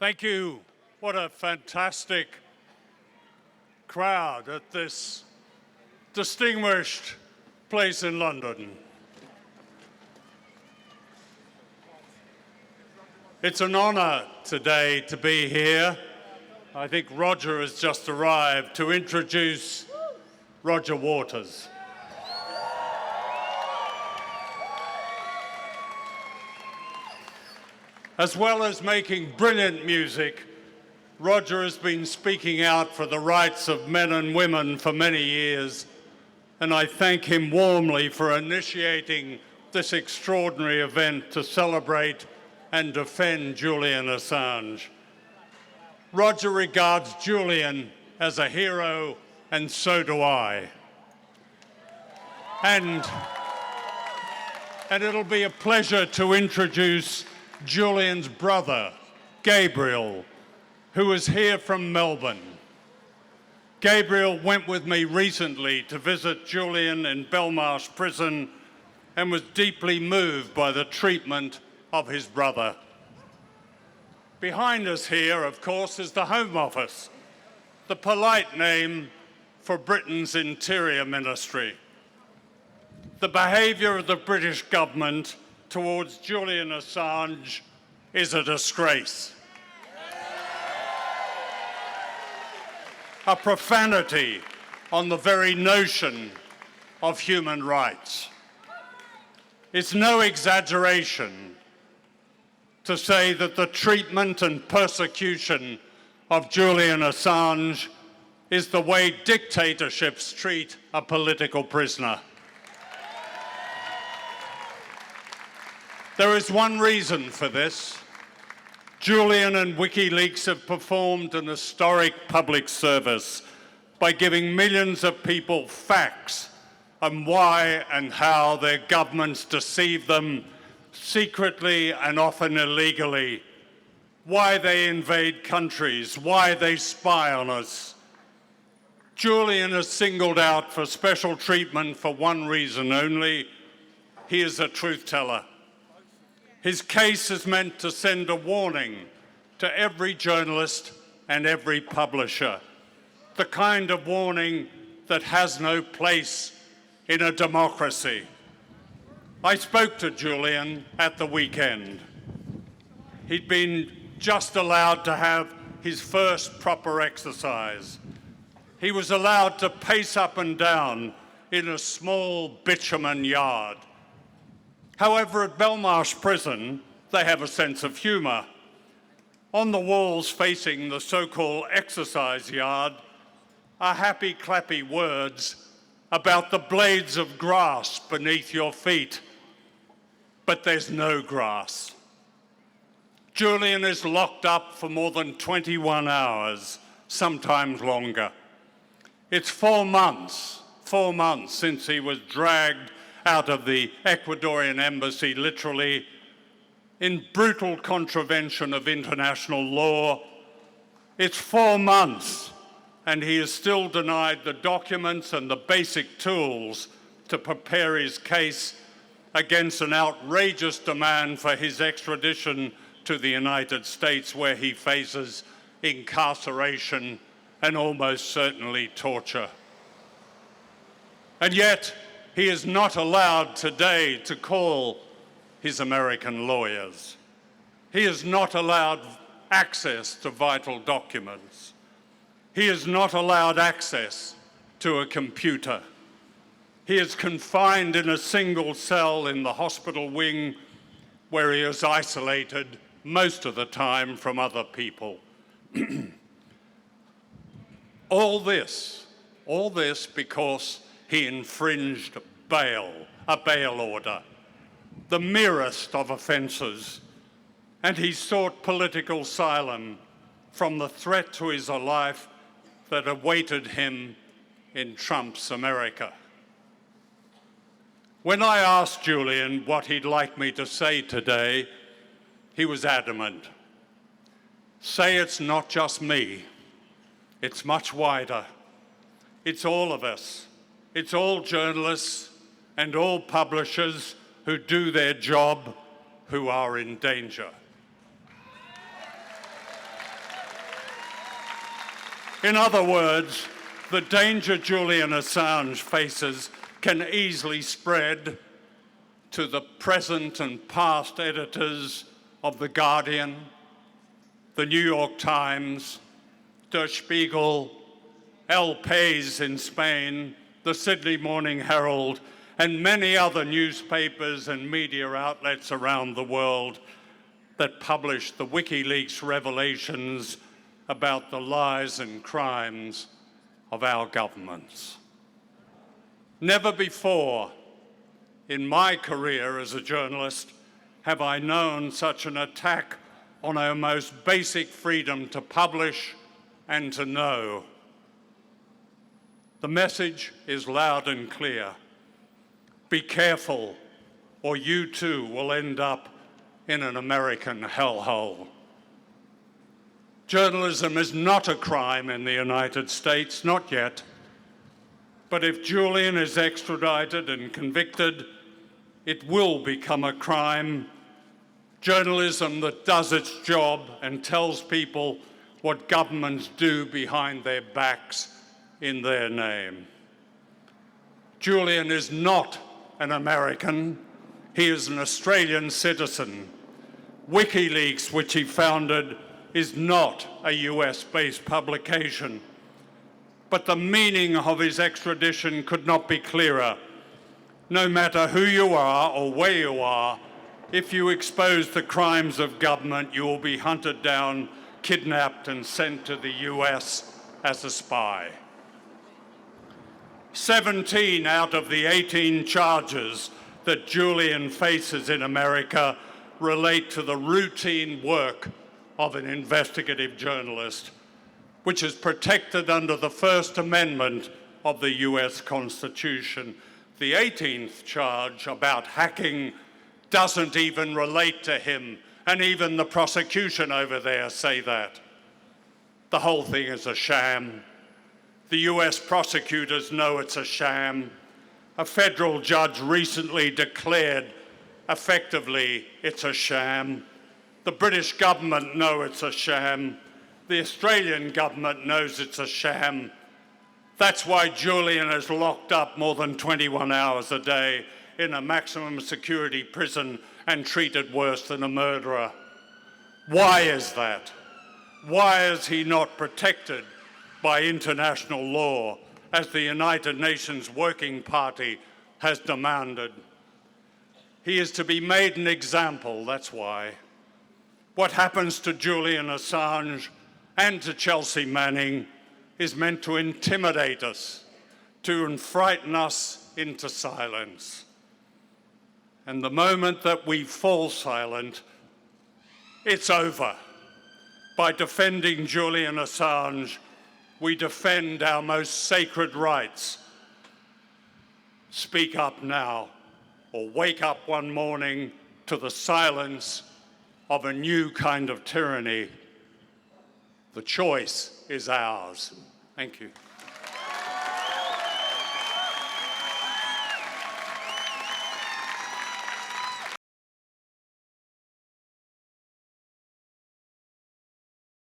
Thank you. What a fantastic crowd at this distinguished place in London. It's an honor today to be here. I think Roger has just arrived to introduce Roger Waters. As well as making brilliant music, Roger has been speaking out for the rights of men and women for many years, and I thank him warmly for initiating this extraordinary event to celebrate and defend Julian Assange. Roger regards Julian as a hero, and so do I. And it'll be a pleasure to introduce Julian's brother, Gabriel, who is here from Melbourne. Gabriel went with me recently to visit Julian in Belmarsh prison and was deeply moved by the treatment of his brother. Behind us here, of course, is the Home Office, the polite name for Britain's Interior Ministry. The behaviour of the British government towards Julian Assange is a disgrace. A profanity on the very notion of human rights. It's no exaggeration to say that the treatment and persecution of Julian Assange is the way dictatorships treat a political prisoner. There is one reason for this. Julian and WikiLeaks have performed an historic public service by giving millions of people facts on why and how their governments deceive them secretly and often illegally, why they invade countries, why they spy on us. Julian is singled out for special treatment for one reason only: he is a truth teller. His case is meant to send a warning to every journalist and every publisher, the kind of warning that has no place in a democracy. I spoke to Julian at the weekend. He'd been just allowed to have his first proper exercise. He was allowed to pace up and down in a small bitumen yard. However, at Belmarsh prison, they have a sense of humour. On the walls facing the so-called exercise yard are happy, clappy words about the blades of grass beneath your feet. But there's no grass. Julian is locked up for more than 21 hours, sometimes longer. It's 4 months since he was dragged out of the Ecuadorian embassy, literally, in brutal contravention of international law. It's 4 months, and he is still denied the documents and the basic tools to prepare his case against an outrageous demand for his extradition to the United States, where he faces incarceration and almost certainly torture. And yet, he is not allowed today to call his American lawyers. He is not allowed access to vital documents. He is not allowed access to a computer. He is confined in a single cell in the hospital wing, where he is isolated most of the time from other people. All this because he infringed a bail order, the merest of offences, and he sought political asylum from the threat to his life that awaited him in Trump's America. When I asked Julian what he'd like me to say today, he was adamant. Say it's not just me. It's much wider. It's all of us. It's all journalists and all publishers who do their job who are in danger. In other words, the danger Julian Assange faces can easily spread to the present and past editors of The Guardian, The New York Times, Der Spiegel, El País in Spain, the Sydney Morning Herald, and many other newspapers and media outlets around the world that publish the WikiLeaks revelations about the lies and crimes of our governments. Never before in my career as a journalist have I known such an attack on our most basic freedom to publish and to know. The message is loud and clear. Be careful, or you too will end up in an American hellhole. Journalism is not a crime in the United States, not yet. But if Julian is extradited and convicted, it will become a crime. Journalism that does its job and tells people what governments do behind their backs in their name. Julian is not an American. He is an Australian citizen. WikiLeaks, which he founded, is not a US-based publication. But the meaning of his extradition could not be clearer. No matter who you are or where you are, if you expose the crimes of government, you will be hunted down, kidnapped, and sent to the US as a spy. 17 out of the 18 charges that Julian faces in America relate to the routine work of an investigative journalist, which is protected under the First Amendment of the US Constitution. The 18th charge about hacking doesn't even relate to him, and even the prosecution over there say that. The whole thing is a sham. The US prosecutors know it's a sham. A federal judge recently declared effectively it's a sham. The British government know it's a sham. The Australian government knows it's a sham. That's why Julian is locked up more than 21 hours a day in a maximum security prison and treated worse than a murderer. Why is that? Why is he not protected by international law, as the United Nations Working Party has demanded? He is to be made an example, that's why. What happens to Julian Assange and to Chelsea Manning is meant to intimidate us, to frighten us into silence. And the moment that we fall silent, it's over. By defending Julian Assange, we defend our most sacred rights. Speak up now, or wake up one morning to the silence of a new kind of tyranny. The choice is ours. Thank you.